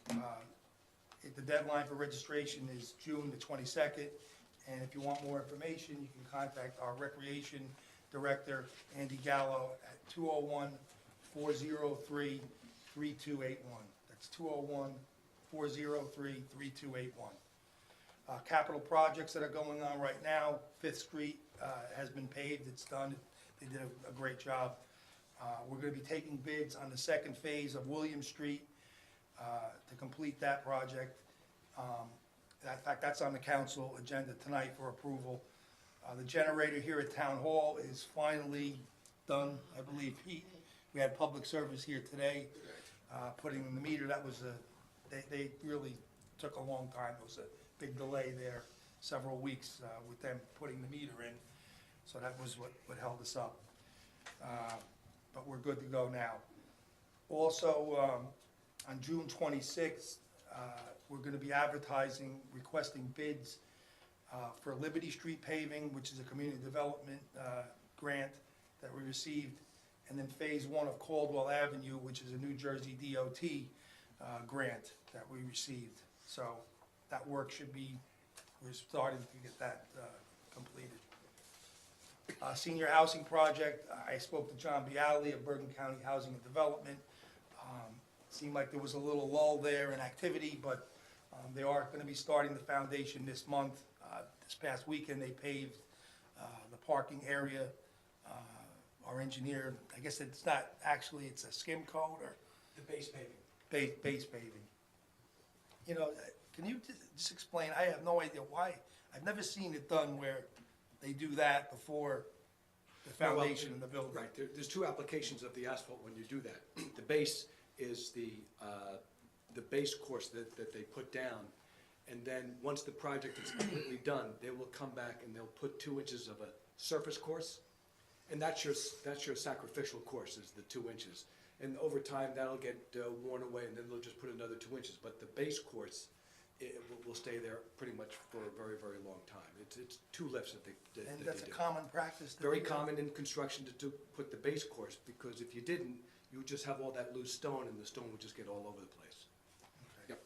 The deadline for registration is June the 22nd. And if you want more information, you can contact our Recreation Director, Andy Gallo, at 201-403-3281. That's 201-403-3281. Capital projects that are going on right now, 5th Street has been paved, it's done. They did a great job. We're going to be taking bids on the second phase of William Street to complete that project. In fact, that's on the council agenda tonight for approval. The generator here at Town Hall is finally done, I believe. We had public service here today, putting in the meter. That was they really took a long time. It was a big delay there, several weeks with them putting the meter in. So that was what held us up. But we're good to go now. Also, on June 26th, we're going to be advertising, requesting bids for Liberty Street paving, which is a community development grant that we received, and then Phase 1 of Caldwell Avenue, which is a New Jersey DOT grant that we received. So that work should be, we're starting to get that completed. Senior housing project, I spoke to John Bialy of Bergen County Housing and Development. Seemed like there was a little lull there in activity, but they are going to be starting the foundation this month. This past weekend, they paved the parking area. Our engineer, I guess it's not actually, it's a skim coat or? The base paving. Base paving. You know, can you just explain, I have no idea why, I've never seen it done where they do that before the foundation and the building. Right, there's two applications of the asphalt when you do that. The base is the base course that they put down, and then once the project is completely done, they will come back and they'll put 2 inches of a surface course, and that's your sacrificial course, is the 2 inches. And over time, that'll get worn away, and then they'll just put another 2 inches. But the base course, it will stay there pretty much for a very, very long time. It's 2 lifts that they do. And that's a common practice? Very common in construction to put the base course, because if you didn't, you would just have all that loose stone, and the stone would just get all over the place. Okay. Yep.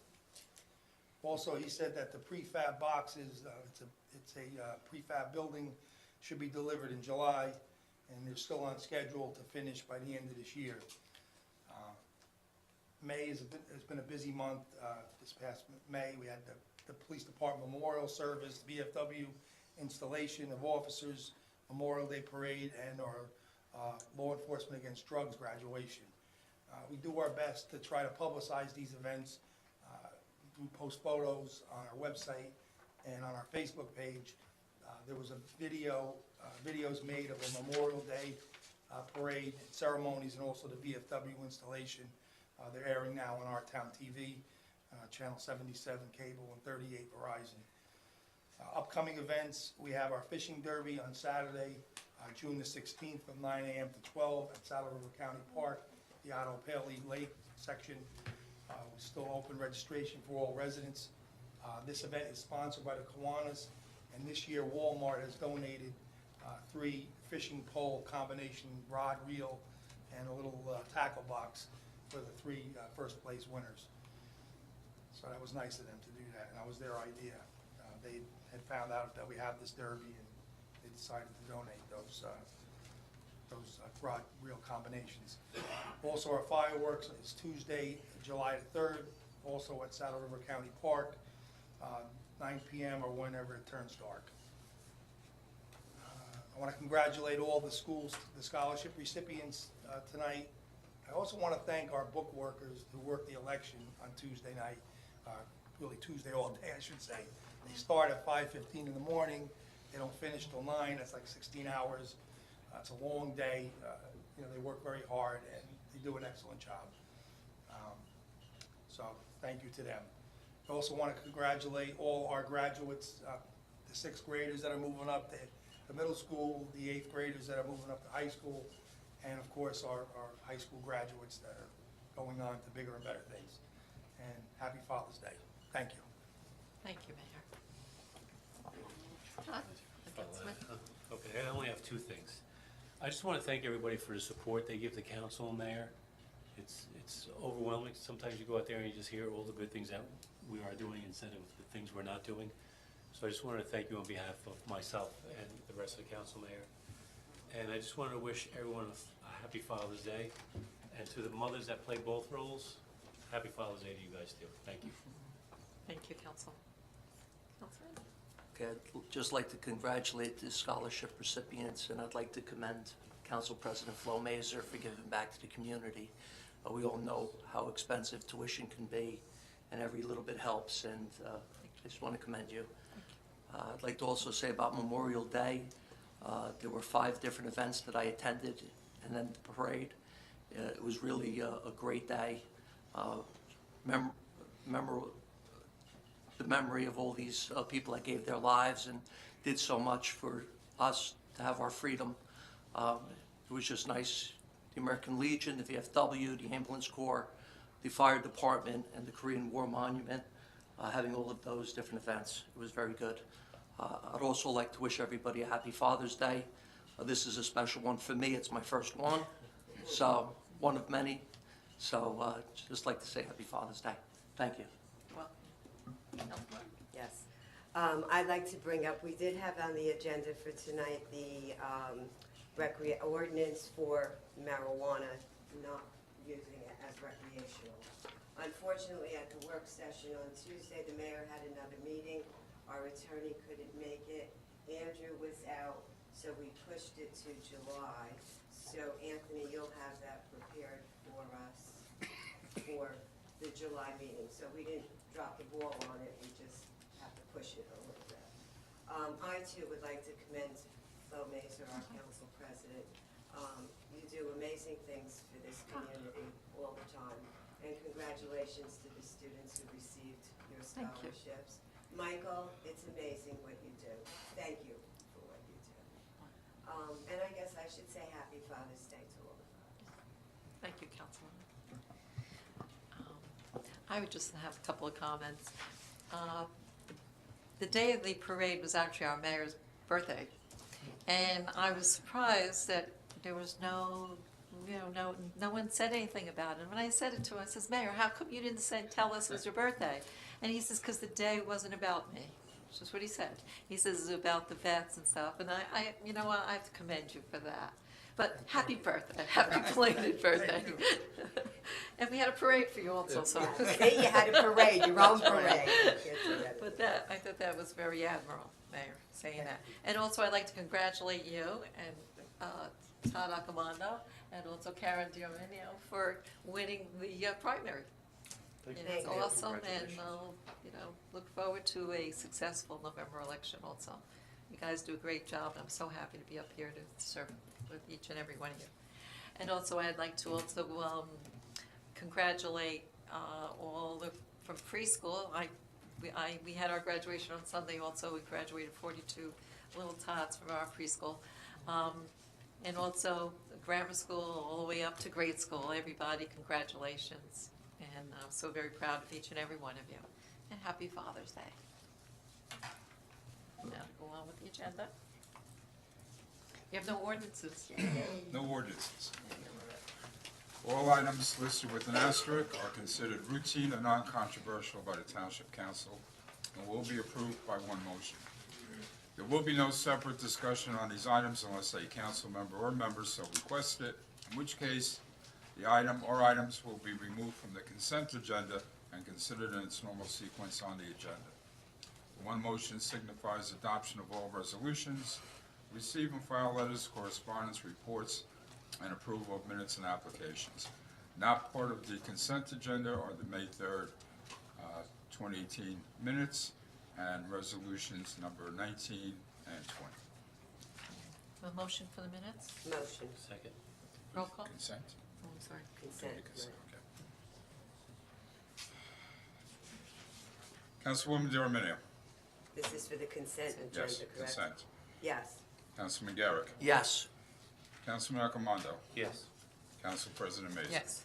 Also, he said that the prefab boxes, it's a prefab building, should be delivered in July, and they're still on schedule to finish by the end of this year. May has been a busy month. This past May, we had the police department memorial service, VFW installation of officers, Memorial Day parade, and our law enforcement against drugs graduation. We do our best to try to publicize these events. We post photos on our website and on our Facebook page. There was a videos made of a Memorial Day parade ceremonies, and also the VFW installation. They're airing now on our town TV, channel 77 cable and 38 Verizon. Upcoming events, we have our fishing derby on Saturday, June the 16th from 9 a.m. to 12 at Saddle River County Park, the Otto Paley Lake section. We still open registration for all residents. This event is sponsored by the Kiwanis, and this year Walmart has donated 3 fishing pole combination rod reel and a little tackle box for the 3 first place winners. So that was nice of them to do that, and that was their idea. They had found out that we have this derby, and they decided to donate those rod reel combinations. Also, our fireworks is Tuesday, July the 3rd, also at Saddle River County Park, 9 p.m. or whenever it turns dark. I want to congratulate all the schools, the scholarship recipients tonight. I also want to thank our book workers who worked the election on Tuesday night, really Tuesday all day, I should say. They start at 5:15 in the morning, they don't finish till 9, that's like 16 hours. It's a long day, you know, they work very hard and they do an excellent job. So thank you to them. I also want to congratulate all our graduates, the 6th graders that are moving up to the middle school, the 8th graders that are moving up to high school, and of course our high school graduates that are going on to bigger and better things. And happy Father's Day. Thank you. Thank you, Mayor. Todd? Okay, I only have 2 things. I just want to thank everybody for the support they give the council and mayor. It's overwhelming. Sometimes you go out there and you just hear all the good things that we are doing instead of the things we're not doing. So I just wanted to thank you on behalf of myself and the rest of the council, mayor. And I just wanted to wish everyone a happy Father's Day. And to the mothers that play both roles, happy Father's Day to you guys too. Thank you. Thank you, Council. Councilman? Okay, I'd just like to congratulate the scholarship recipients, and I'd like to commend Council President Flo Mazer for giving back to the community. We all know how expensive tuition can be, and every little bit helps, and I just want to commend you. I'd like to also say about Memorial Day, there were 5 different events that I attended, and then the parade. It was really a great day. The memory of all these people that gave their lives and did so much for us to have our freedom. It was just nice, the American Legion, the VFW, the Ambulance Corps, the Fire Department, and the Korean War Monument, having all of those different events. It was very good. I'd also like to wish everybody a happy Father's Day. This is a special one for me. It's my first one, so one of many. So just like to say happy Father's Day. Thank you. Yes. I'd like to bring up, we did have on the agenda for tonight the ordinance for marijuana, not using it as recreational. Unfortunately, at the work session on Tuesday, the mayor had another meeting. Our attorney couldn't make it. Andrew was out, so we pushed it to July. So Anthony, you'll have that prepared for us for the July meeting. So we didn't drop the ball on it, we just have to push it a little bit. I too would like to commend Flo Mazer, our council president. You do amazing things for this community all the time. And congratulations to the students who received your Thank you. scholarships. Michael, it's amazing what you do. Thank you for what you do. And I guess I should say happy Father's Day to all of us. Thank you, Councilwoman. I would just have a couple of comments. The day of the parade was actually our mayor's birthday, and I was surprised that there was no one said anything about it. When I said it to him, I says, Mayor, how come you didn't tell us it was your birthday? And he says, because the day wasn't about me. That's just what he said. He says it's about the vets and stuff, and I you know what, I have to commend you for that. But happy birthday, happy belated birthday. And we had a parade for you also, so. You had a parade, your own parade. But I thought that was very admirable, Mayor, saying that. And also, I'd like to congratulate you and Todd Accomando and also Karen Diominio for winning the primary. It's awesome, and look forward to a successful November election also. You guys do a great job, and I'm so happy to be up here to serve with each and every one of you. And also, I'd like to also congratulate all from preschool. We had our graduation on Sunday also. We graduated 42 little tots from our preschool. And also grammar school all the way up to grade school. Everybody, congratulations. And I'm so very proud of each and every one of you. And happy Father's Day. Now to go on with the agenda. You have no ordinances. No ordinances. All items listed with an asterisk are considered routine and non-controversial by the Township Council and will be approved by one motion. There will be no separate discussion on these items unless a council member or members so request it, in which case the item or items will be removed from the consent agenda and considered in its normal sequence on the agenda. One motion signifies adoption of all resolutions, receive and file letters, correspondence, reports, and approval of minutes and applications. Not part of the consent agenda are the May 3rd, 2018 minutes and resolutions number 19 and 20. A motion for the minutes? Motion. Second. Roll call? Consent? Oh, I'm sorry. Consent. Consent, okay. Councilwoman D'Arminio. This is for the consent agenda, Yes, correct? consent. Yes. Councilman Garrick. Yes. Councilman Accomando. Yes. Council President Mazer. Yes.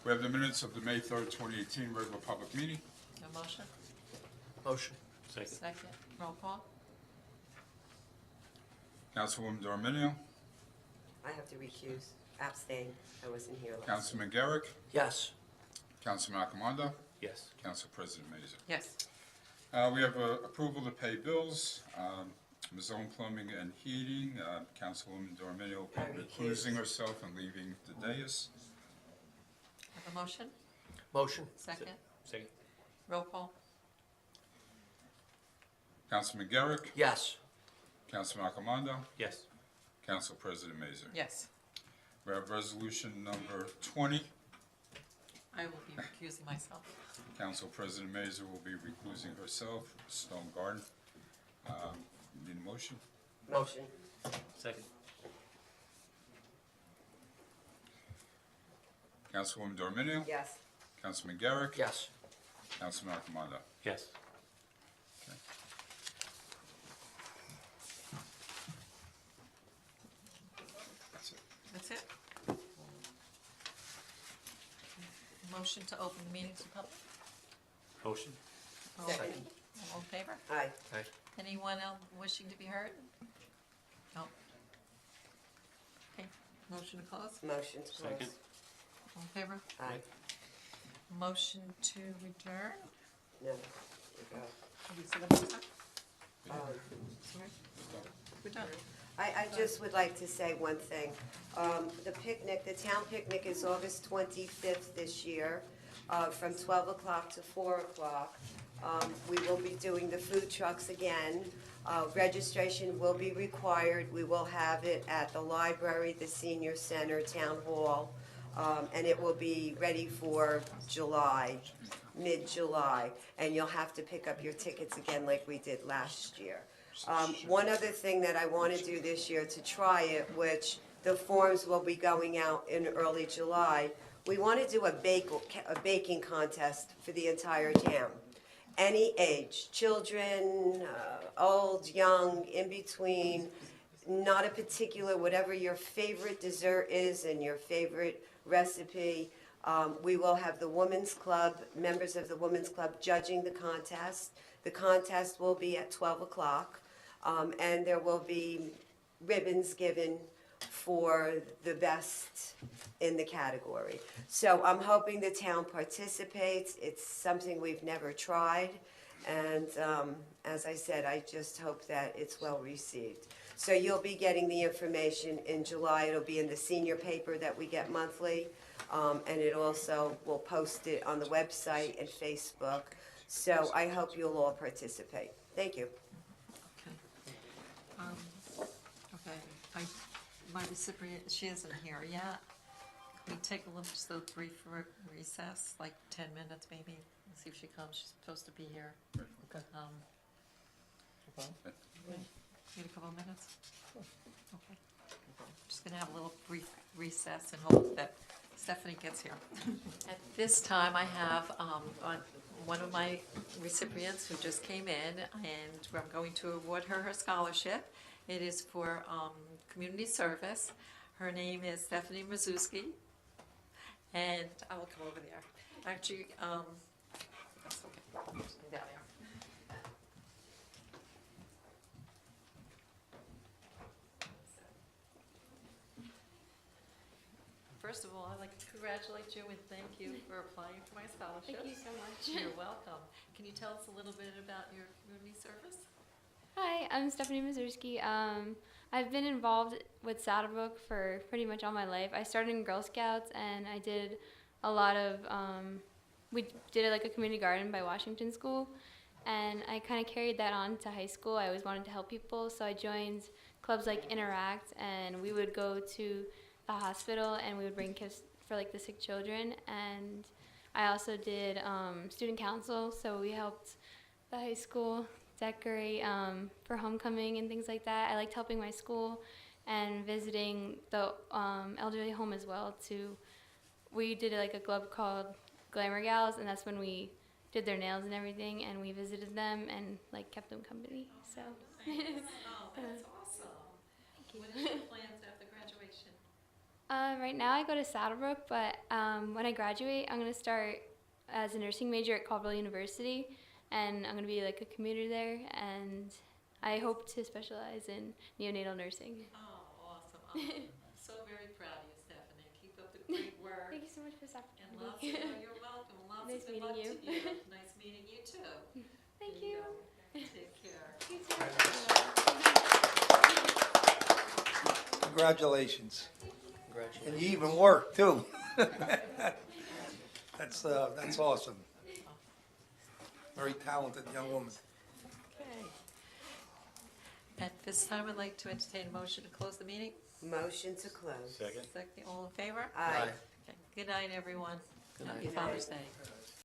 We have the minutes of the May 3rd, 2018 regular public meeting. A motion? Motion. Second. Second. Roll call? Councilwoman D'Arminio. I have to recuse, abstain. I wasn't here last. Councilman Garrick. Yes. Councilman Accomando. Yes. Council President Mazer. Yes. We have approval to pay bills. Zone Plumbing and Heating, Councilwoman D'Arminio will be recusing herself and leaving the dais. Have a motion? Motion. Second. Second. Roll call? Councilman Garrick. Yes. Councilman Accomando. Yes. Council President Mazer. Yes. We have resolution number 20. I will be recusing myself. Council President Mazer will be recusing herself, Stone Garden. Need a motion? Motion. Second. Councilwoman D'Arminio. Yes. Councilman Garrick. Yes. Councilman Accomando. Yes. that's it. Motion to open the meeting to public. Motion? Second. All in favor? Aye. Aye. Anyone else wishing to be heard? No. Okay, motion to close. Motion to close. Second. All in favor? Aye. Motion to adjourn. No, we go. Have you said that before? Sorry? We're done. I just would like to say one thing. The picnic, the town picnic is August 25th this year, from 12 o'clock to 4 o'clock. We will be doing the food trucks again. Registration will be required. We will have it at the library, the senior center, town hall, and it will be ready for July, mid-July. And you'll have to pick up your tickets again like we did last year. One other thing that I want to do this year to try it, which the forms will be going out in early July, we want to do a baking contest for the entire town. Any age, children, old, young, in between, not a particular, whatever your favorite dessert is and your favorite recipe. We will have the Women's Club, members of the Women's Club judging the contest. The contest will be at 12 o'clock. And there will be ribbons given for the best in the category. So I'm hoping the town participates. It's something we've never tried. And as I said, I just hope that it's well received. So you'll be getting the information in July. It'll be in the senior paper that we get monthly. And it also will post it on the website and Facebook. So I hope you'll all participate. Thank you. Okay, my recipient, she isn't here yet. Can we take a little, just a brief recess, like 10 minutes maybe, and see if she comes? She's supposed to be here. Okay. Need a couple of minutes? Okay. Just gonna have a little brief recess and hope that Stephanie gets here. At this time, I have one of my recipients who just came in, and I'm going to award her scholarship. It is for community service. Her name is Stephanie Mazuski, and I will come over there. Actually, that's okay. Just down there. First of all, I'd like to congratulate you and thank you for applying for my scholarship. Thank you so much. You're welcome. Can you tell us a little bit about your community service? Hi, I'm Stephanie Mazursky. I've been involved with Saddlebrook for pretty much all my life. I started in Girl Scouts, and I did a lot of, we did like a community garden by Washington School, and I kind of carried that on to high school. I always wanted to help people, so I joined clubs like Interact, and we would go to the hospital and we would bring gifts for like the sick children. And I also did student council, so we helped the high school decorate for homecoming and things like that. I liked helping my school and visiting the elderly home as well too. We did like a club called Glamour Gals, and that's when we did their nails and everything, and we visited them and like kept them company. So. Oh, that's awesome. Thank you. What is your plans after graduation? Right now I go to Saddlebrook, but when I graduate, I'm going to start as a nursing major at Colville University, and I'm going to be like a commuter there, and I hope to specialize in neonatal nursing. Oh, awesome. I'm so very proud of you, Stephanie. Keep up the great work. Thank you so much for this And opportunity. lots of, you're welcome. Lots Nice of good luck meeting to you. you. Nice meeting you too. Thank There you. go. Take care. You too. Congratulations. Congratulations. And you even work too. That's awesome. Very talented young woman. Okay. At this time, I'd like to entertain a motion to close the meeting. Motion to close. Second. Second, all in favor? Aye. Okay. Good night, everyone. Good Happy night. Father's Day.